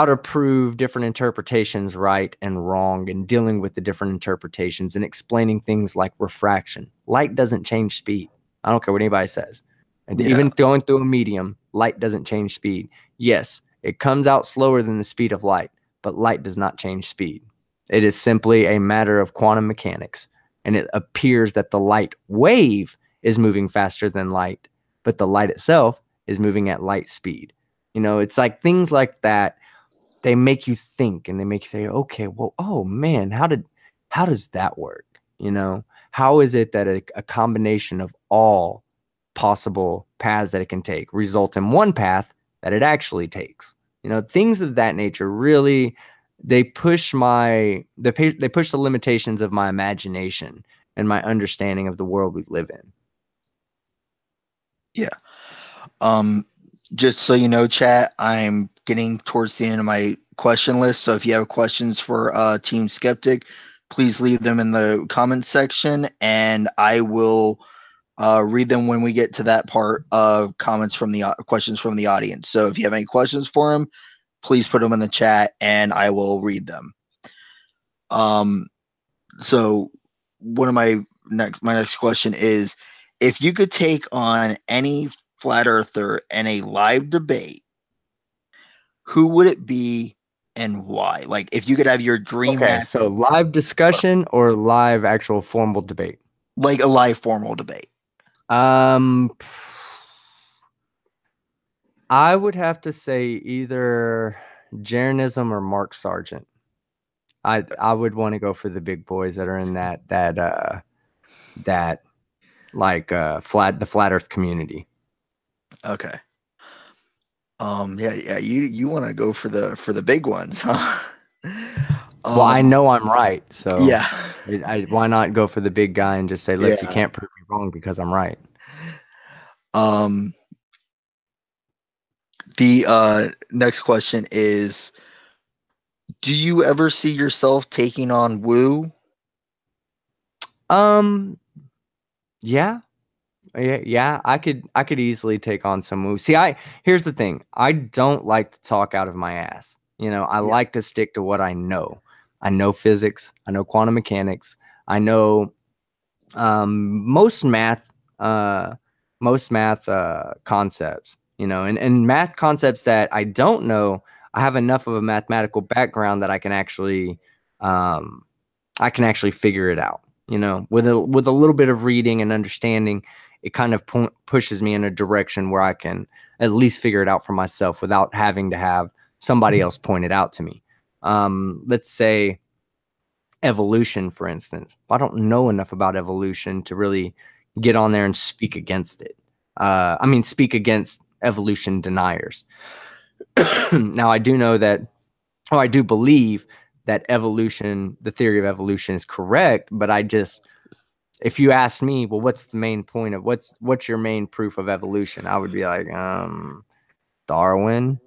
to prove different interpretations right and wrong, and dealing with the different interpretations and explaining things like refraction. Light doesn't change speed. I don't care what anybody says. And Yeah. even going through a medium, light doesn't change speed. Yes, it comes out slower than the speed of light, but light does not change speed. It is simply a matter of quantum mechanics. And it appears that the light wave is moving faster than light, but the light itself is moving at light speed. It's like things like that, they make you think, and they make you say, okay, well, oh man, how does that work? How is it that a combination of all possible paths that it can take result in one path that it actually takes? Things of that nature really, they push the limitations of my imagination and my understanding of the world we live in. Yeah. Um, just so you know, chat, I'm getting towards the end of my question list. So if you have questions for Team Skeptic, please leave them in the comments section, and I will read them when we get to that part of comments from the questions from the audience. So if you have any questions for him, please put them in the chat, and I will read them. Um, so one of my next question is, if you could take on any flat earther in a live debate, who would it be and why? Like if you could have your dream Okay, match, so live discussion or live actual formal debate? like a live formal debate. Um, I would have to say either Jeranism or Mark Sargent. I would want to go for the big boys that are in that like the flat Earth community. Okay. Yeah, you want to go for the big ones, huh? Well, I um know I'm right, so yeah. why not go for the big guy and just say, look, you Yeah. can't prove me wrong because I'm right. Um the next question is, do you ever see yourself taking on Woo? Um, yeah, yeah, I could easily take on some moves. See, here's the thing. I don't like to talk out of my ass. I Yeah. like to stick to what I know. I know physics, I know quantum mechanics, I know most math concepts, and math concepts that I don't know. I have enough of a mathematical background that um I can actually figure it out. With a little bit of reading and understanding, it kind of pushes me in a direction where I can at least figure it out for myself without having to have somebody else point it out to me. Let's say evolution, for instance. I don't know enough about evolution to really get on there and speak against it. Speak against evolution deniers. Now, I do know that, or I do believe that evolution, the theory of evolution, is correct. But if you ask me, well, what's the main point of what's your main proof of evolution? I would be like, Darwin.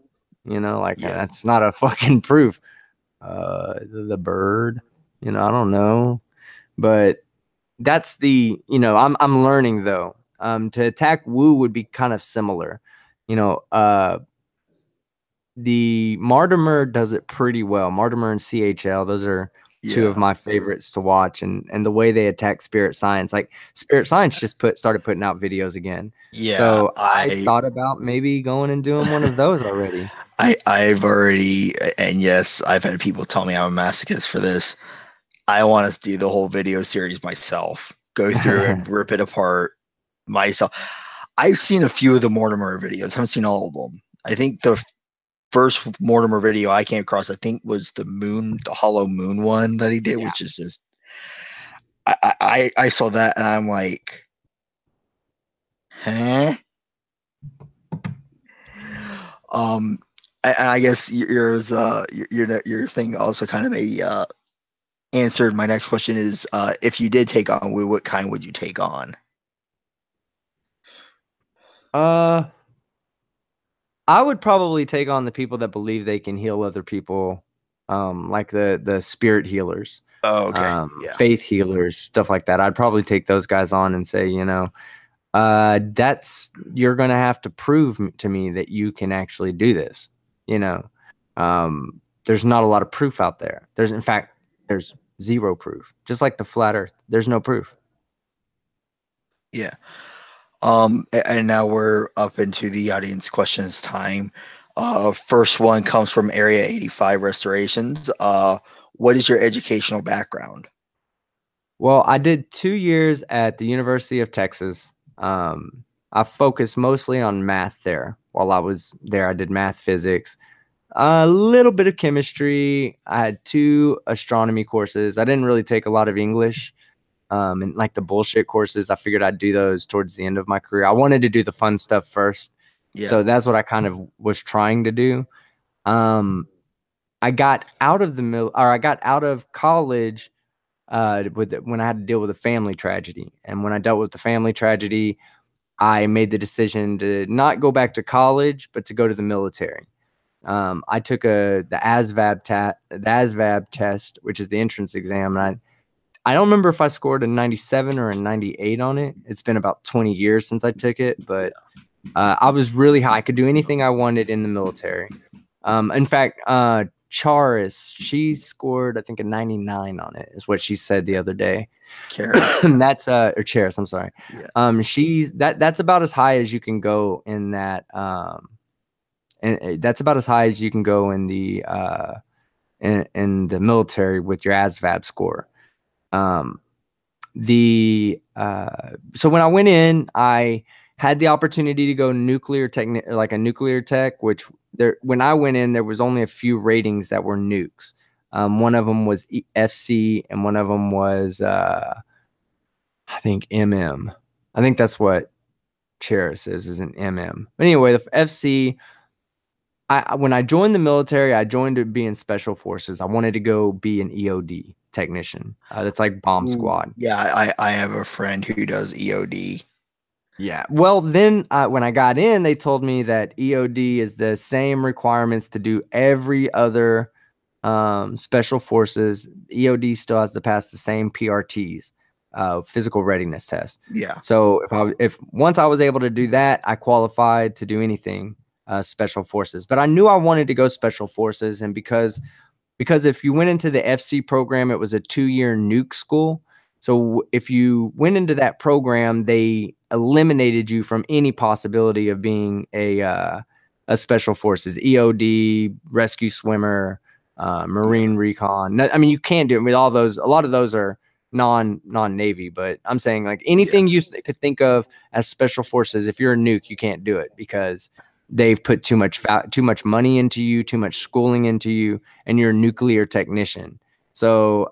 Like Yeah. that's not a fucking proof. The bird. I don't know, but that's I'm learning though. To attack Wu would be kind of similar. You know, the Martimer does it pretty well. Martimer and CHL, those are two of Yeah. my favorites to watch, and the way they attack Spirit Science, like Spirit Science just started putting out videos again. Yeah. So I thought about maybe going and doing one of those already. I've already, and yes, I've had people tell me I'm a masochist for this. I want to do the whole video series myself, go through and rip it apart myself. I've seen a few of the Mortimer videos. Haven't seen all of them. I think the first Mortimer video I came across, I think, was the Hollow Moon one that he did, Yeah. which is just I saw that and I'm like, huh? Um, I guess your thing also kind of answered my next question is if you did take on, what kind would you take on? Uh, I would probably take on the people that believe they can heal other people, like the spirit healers, Oh, okay, yeah, faith healers, stuff like that. I'd probably take those guys on and say, that's you're gonna have to prove to me that you can actually do this. You know, there's not a lot of proof out there. In fact, there's zero proof. Just like the flat Earth, there's no proof. yeah. And now we're up into the audience questions time. First one comes from Area 85 Restorations. What is your educational background? Well, I did 2 years at the University of Texas. I focused mostly on math there. While I was there, I did math, physics, a little bit of chemistry. I had 2 astronomy courses. I didn't really take a lot of English, and like the bullshit courses. I figured I'd do those towards the end of my career. I wanted to do the fun stuff first. Yeah, So that's what I kind of was trying to do. Um, I got out of I got out of college when I had to deal with a family tragedy. And when I dealt with the family tragedy, I made the decision to not go back to college, but to go to the military. I took the ASVAB test, which is the entrance exam, and I don't remember if I scored a 97 or a 98 on it. It's been about 20 years since I took it, yeah. but I was really high. I could do anything I wanted in the military. In fact, Charis, she scored, I think, a 99 on it, is what she said the other day. Karis, And that's or Charis, I'm sorry. yeah, That's about as high as you can go in that. And that's about as high as you can go in the military with your ASVAB score. Um, the So when I went in, I had the opportunity to go like a nuclear tech, which when I went in, there was only a few ratings that were nukes. One of them was FC, and one of them was I think MM. I think that's what Cheris is an MM. But anyway, the FC. When I joined the military, I joined to be in special forces. I wanted to go be an EOD technician. That's like bomb ooh, squad. yeah. I have a friend who does EOD. Yeah. Well, then when I got in, they told me that EOD is the same requirements to do every other special forces. EOD still has to pass the same PRTs, physical readiness test. Yeah, So if once I was able to do that, I qualified to do anything special forces. But I knew I wanted to go special forces, and because if you went into the FC program, it was a 2-year nuke school. So if you went into that program, they eliminated you from any possibility of being a special forces EOD, rescue swimmer, yeah, marine recon. I mean, you can't do it with all those. A lot of those are non Navy, but I'm saying like yeah, anything you could think of as special forces. If you're a nuke, you can't do it because they've put too much money into you, too much schooling into you, and you're a nuclear technician. So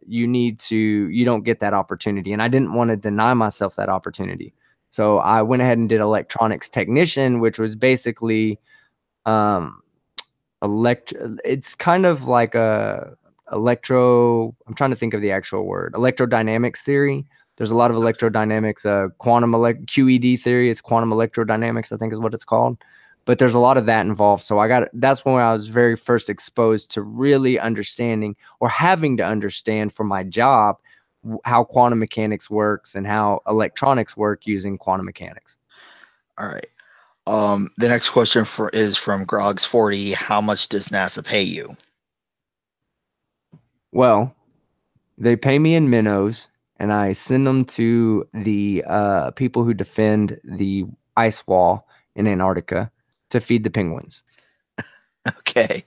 you don't get that opportunity. And I didn't want to deny myself that opportunity. So I went ahead and did electronics technician, which was basically um, it's kind of like I'm trying to think of the actual word, electrodynamics theory. There's a lot of electrodynamics, QED theory. It's quantum electrodynamics, I think is what it's called. But there's a lot of that involved. So that's when I was very first exposed to really understanding or having to understand for my job how quantum mechanics works and how electronics work using quantum mechanics. all right. The next question is from Grogs40. How much does NASA pay you? Well, they pay me in minnows, and I send them to the people who defend the ice wall in Antarctica to feed the penguins. Okay.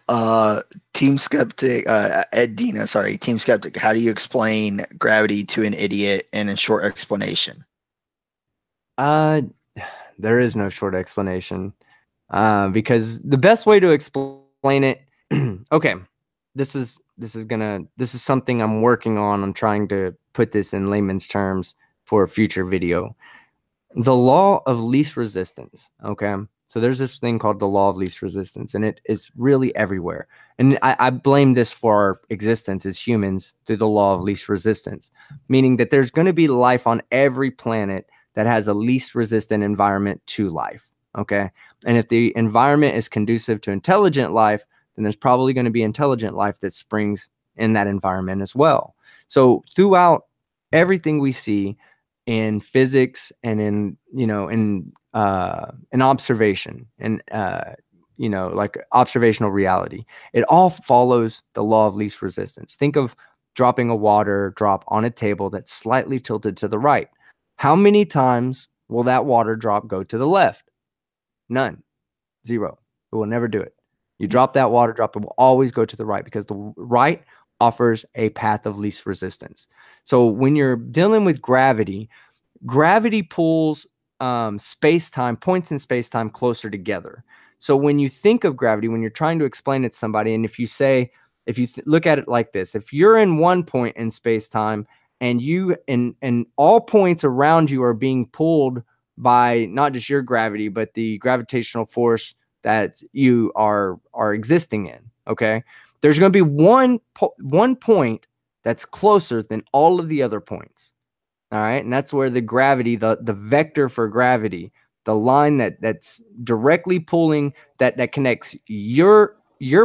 Uh, Team Skeptic, Ed Dina, sorry, Team Skeptic. How do you explain gravity to an idiot in a short explanation? Uh, there is no short explanation. Because the best way to explain it, okay, this is something I'm working on. I'm trying to put this in layman's terms for a future video. The law of least resistance. Okay. So there's this thing called the law of least resistance, and it is really everywhere. And I blame this for our existence as humans through the law of least resistance, meaning that there's going to be life on every planet that has a least resistant environment to life. Okay. And if the environment is conducive to intelligent life, then there's probably going to be intelligent life that springs in that environment as well. So throughout everything we see, in physics and in observation and like observational reality, it all follows the law of least resistance. Think of dropping a water drop on a table that's slightly tilted to the right. How many times will that water drop go to the left? None. Zero. It will never do it. You Yeah. drop that water drop, it will always go to the right because the right offers a path of least resistance. So when you're dealing with gravity, gravity pulls space-time, points in space-time closer together. So when you think of gravity, when you're trying to explain it to somebody, and if you look at it like this, if you're in one point in space-time and you and all points around you are being pulled by not just your gravity, but the gravitational force that you are existing in, okay? There's going to be one point that's closer than all of the other points. All right. And that's where the gravity, the vector for gravity, the line that's directly pulling that connects your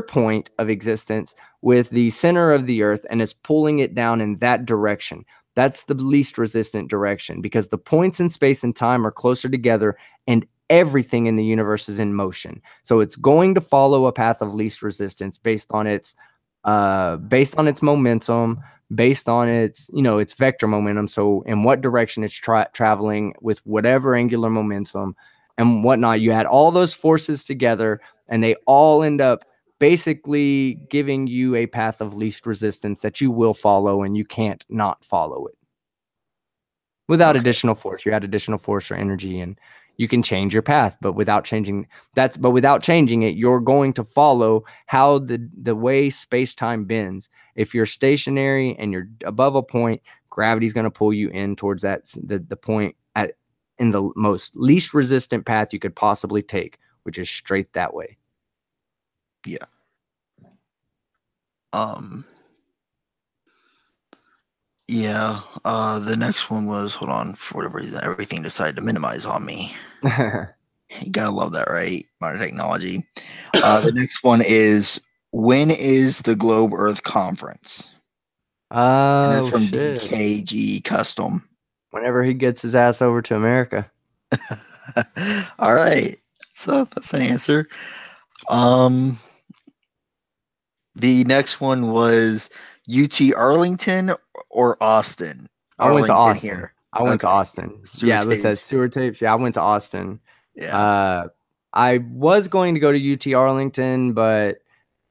point of existence with the center of the earth and is pulling it down in that direction. That's the least resistant direction because the points in space and time are closer together and everything in the universe is in motion. So it's going to follow a path of least resistance based on its momentum, based on its its vector momentum. So in what direction it's traveling with whatever angular momentum and whatnot. You add all those forces together, and they all end up basically giving you a path of least resistance that you will follow, and you can't not follow it without Okay. additional force. You add additional force or energy, and you can change your path, but without changing it, you're going to follow how the way space-time bends. If you're stationary and you're above a point, gravity's going to pull you in towards the point at in the most least resistant path you could possibly take, which is straight that way. Yeah. Um. Yeah. The next one was, hold on, for whatever reason, everything decided to minimize on me. You gotta love that, right? Modern technology. The next one is, when is the Globe Earth Conference? And that's Oh from shit. DKG Custom. Whenever he gets his ass over to America. All right. So that's an answer. Um, the next one was UT Arlington or Austin? I went to Arlington Austin. here. I went to Okay. Austin. Sewer Yeah, let's say tapes. sewer tapes. Yeah, I went to Austin. Yeah. Uh, I was going to go to UT Arlington, but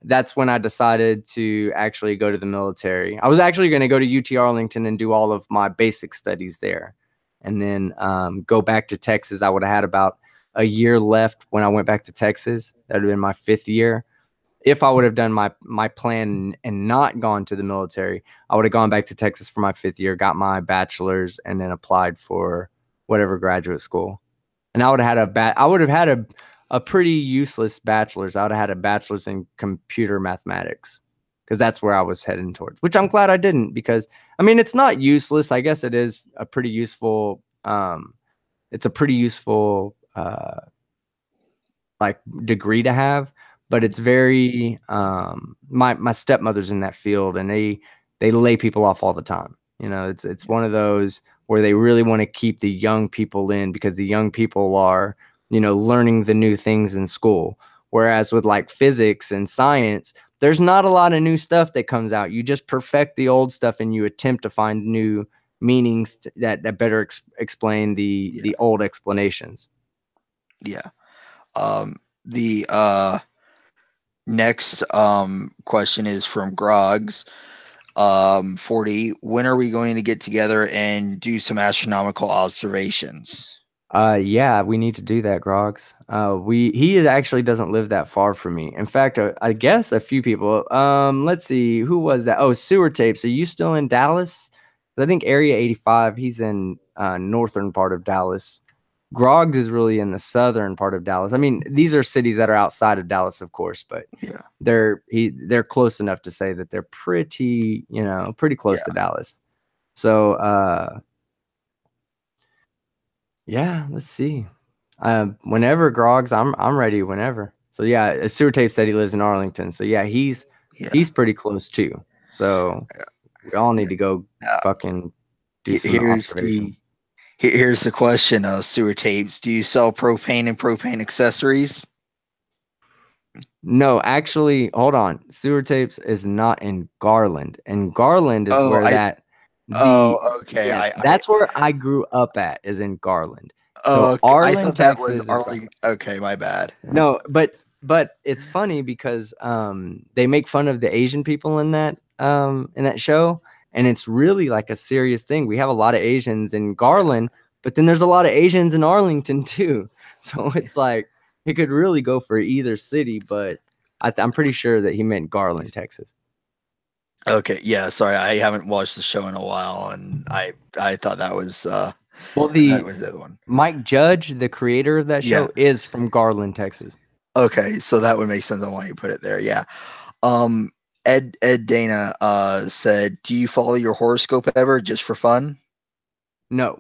that's when I decided to actually go to the military. I was actually going to go to UT Arlington and do all of my basic studies there, and then go back to Texas. I would have had about a year left when I went back to Texas. That would have been my 5th year. If I would have done my plan and not gone to the military, I would have gone back to Texas for my 5th year, got my bachelor's, and then applied for whatever graduate school. And I would have had a pretty useless bachelor's. I would have had a bachelor's in computer mathematics because that's where I was heading towards. Which I'm glad I didn't, because I mean it's not useless. I guess it is a pretty useful. It's a pretty useful like degree to have, but it's very my stepmother's in that field, and they lay people off all the time. It's one of those where they really want to keep the young people in because the young people are, learning the new things in school. Whereas with like physics and science, there's not a lot of new stuff that comes out. You just perfect the old stuff and you attempt to find new meanings that better explain Yeah. the old explanations. Yeah. The next question is from Grogs. 40. When are we going to get together and do some astronomical observations? Yeah, we need to do that, Grogs. He actually doesn't live that far from me. In fact, I guess a few people. Let's see, who was that? Oh, Sewer Tapes. Are you still in Dallas? I think Area 85. He's in northern part of Dallas. Grogs is really in the southern part of Dallas. I mean, these are cities that are outside of Dallas, of course, but Yeah, they're close enough to say that they're pretty, pretty close yeah, to Dallas. So, yeah, let's see. Whenever Grogs, I'm ready whenever. So yeah, Sewer Tape said he lives in Arlington. So yeah, yeah. he's pretty close too. So we all need to go Now, fucking do some here's observation. here's the question: Sewer Tapes. Do you sell propane and propane accessories? No, actually, hold on. Sewer Tapes is not in Garland, and Garland is Oh, where I. that the Oh, okay. yes, that's where I grew up at, is in Garland. Oh, So okay. I Arlen, thought that was Texas is Garland. Arlington. Okay, my bad. No, but it's funny because they make fun of the Asian people in that show, and it's really like a serious thing. We have a lot of Asians in Yeah, Garland, but then there's a lot of Asians in Arlington too. So it's like it could really go for either city, but I'm pretty sure that he meant Garland, Texas. okay. Yeah, sorry. I haven't watched the show in a while, and I thought Well, that the was the other one. Mike Judge, the creator of that Yeah. show, is from Garland, Texas. Okay, so that would make sense on why you put it there. Yeah. Um Ed Dana said, "Do you follow your horoscope ever just for fun?" No,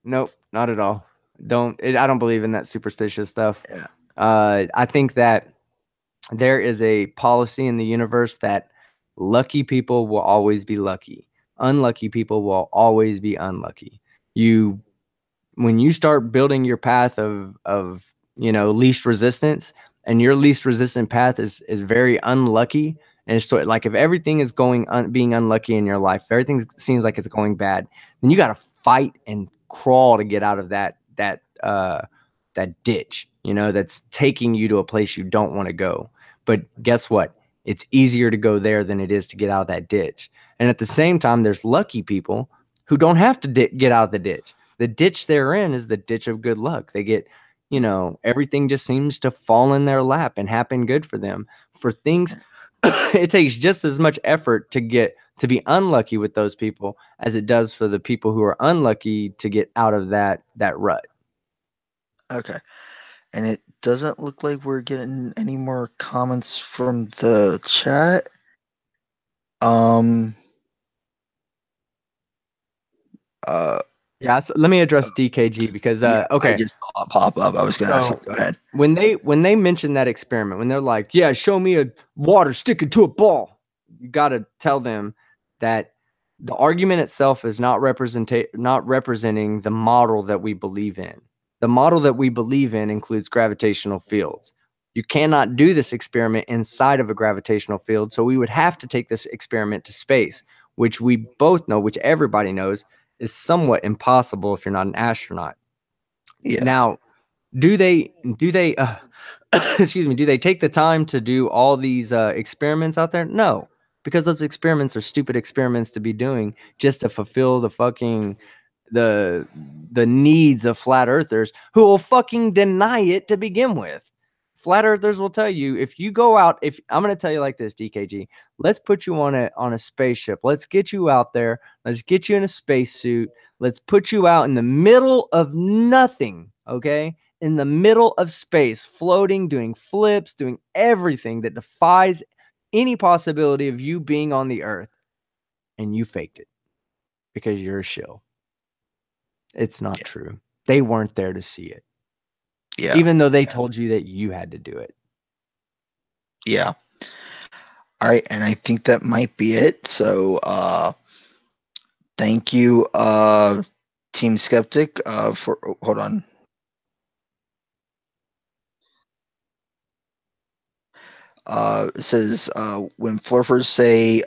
nope, not at all. I don't believe in that superstitious stuff. Yeah. I think that there is a policy in the universe that lucky people will always be lucky. Unlucky people will always be unlucky. You When you start building your path of least resistance, and your least resistant path is very unlucky, and it's like if everything is being unlucky in your life, if everything seems like it's going bad, then you got to fight and crawl to get out of that ditch, that's taking you to a place you don't want to go. But guess what? It's easier to go there than it is to get out of that ditch. And at the same time, there's lucky people who don't have to get out of the ditch. The ditch they're in is the ditch of good luck. They get, everything just seems to fall in their lap and happen good for them. For things, it takes just as much effort to be unlucky with those people as it does for the people who are unlucky to get out of that rut. Okay. And it doesn't look like we're getting any more comments from the chat. Um uh Yeah, so let me address DKG because yeah, I okay. just saw it pop up. I was gonna ask you. So Go ahead. when they mention that experiment, when they're like, "Yeah, show me a water sticking to a ball," you got to tell them that the argument itself is not representing the model that we believe in. The model that we believe in includes gravitational fields. You cannot do this experiment inside of a gravitational field, so we would have to take this experiment to space, which we both know, which everybody knows, is somewhat impossible if you're not an astronaut. Yeah. Now, do they excuse me, do they take the time to do all these experiments out there? No, because those experiments are stupid experiments to be doing just to fulfill the the needs of flat earthers who will fucking deny it to begin with. Flat earthers will tell you, if you go out, if I'm going to tell you like this, DKG, let's put you on a spaceship. Let's get you out there. Let's get you in a spacesuit. Let's put you out in the middle of nothing, okay? In the middle of space, floating, doing flips, doing everything that defies any possibility of you being on the earth. And you faked it because you're a shill. It's not Yeah. true. They weren't there to see it, Yeah. even though they told you that you had to do it. Yeah. All right, and I think that might be it. So thank you, Team Skeptic, for hold on. It says when flippers say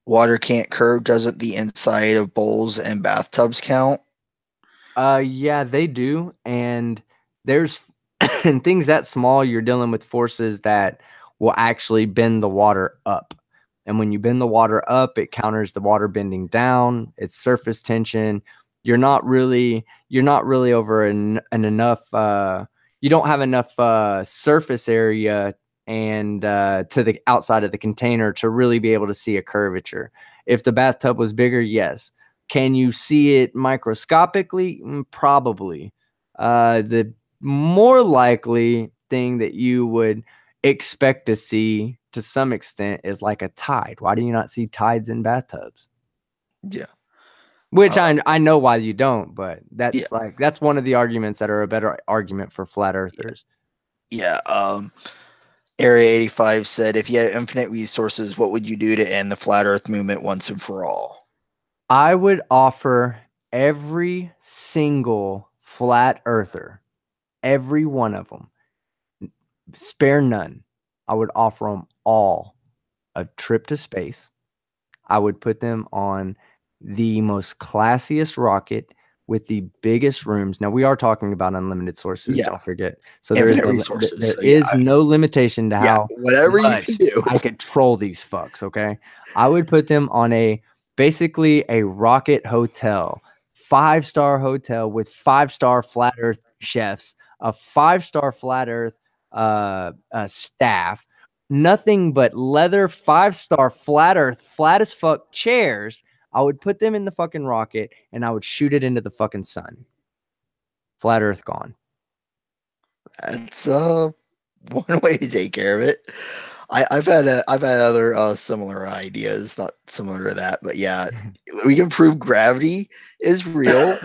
water can't curve, doesn't the inside of bowls and bathtubs count? Yeah, they do. And there's and things that small, you're dealing with forces that will actually bend the water up. And when you bend the water up, it counters the water bending down. It's surface tension. you're not really over an enough you don't have enough surface area and to the outside of the container to really be able to see a curvature. If the bathtub was bigger, yes. Can you see it microscopically? Probably. The more likely thing that you would expect to see to some extent is like a tide. Why do you not see tides in bathtubs? Yeah. Which Uh, I know why you don't, but yeah. that's one of the arguments that are a better argument for flat Yeah. earthers. Yeah. Area 85 said, if you had infinite resources, what would you do to end the flat Earth movement once and for all? I would offer every single flat earther, every one of them, spare none. I would offer them all a trip to space. I would put them on the most classiest rocket with the biggest rooms. Now we are talking about unlimited sources, Yeah. don't forget. So Infinite resources. there So yeah. is no limitation to Yeah. how Whatever you can much do. I could troll these fucks, okay? I would put them on a basically a rocket hotel, 5-star hotel with 5-star flat earth chefs, a 5-star flat earth staff, nothing but leather 5-star flat earth, flat as fuck chairs. I would put them in the fucking rocket and I would shoot it into the fucking sun. Flat earth gone. That's one way to take care of it. I've had other similar ideas, not similar to that, but yeah, we can prove gravity is real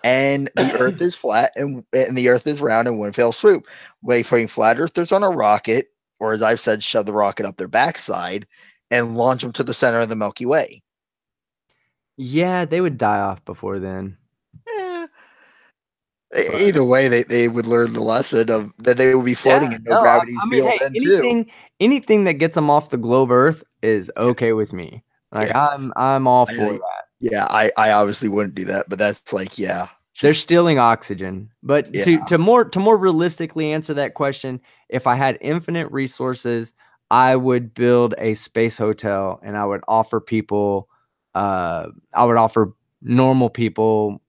and the Earth is flat and the Earth is round in one fell swoop. By putting flat Earthers on a rocket, or as I've said, shove the rocket up their backside and launch them to the center of the Milky Way. Yeah, they would die off before then. Eh, But either way, they would learn the lesson of that they will be yeah, floating in no no, gravity I mean, field hey, then too. anything that gets them off the globe Earth is Yeah, okay with me. Like yeah. I'm all for I, that. yeah, I obviously wouldn't do that, but that's like, yeah, They're just stealing oxygen. But yeah, to more realistically answer that question, if I had infinite resources, I would build a space hotel and I would offer normal people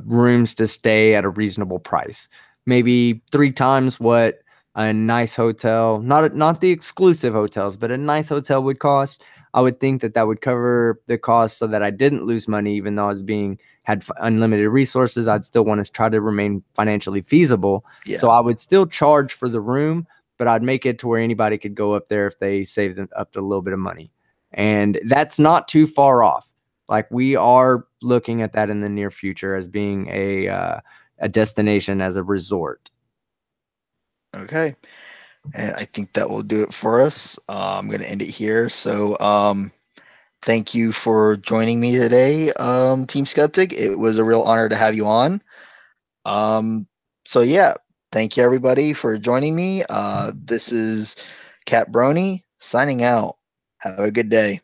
rooms to stay at a reasonable price. Maybe 3 times what a nice hotel, not the exclusive hotels, but a nice hotel would cost. I would think that that would cover the cost so that I didn't lose money, even though I was being had unlimited resources. I'd still want to try to remain financially feasible. So yeah. I would still charge for the room, but I'd make it to where anybody could go up there if they saved up to a little bit of money. And that's not too far off. Like we are looking at that in the near future as being a destination as a resort. Okay, and I think that will do it for us. I'm gonna end it here. So, thank you for joining me today, Team Skeptic. It was a real honor to have you on. Um, so yeah, thank you everybody for joining me. This is Cat Brony signing out. Have a good day.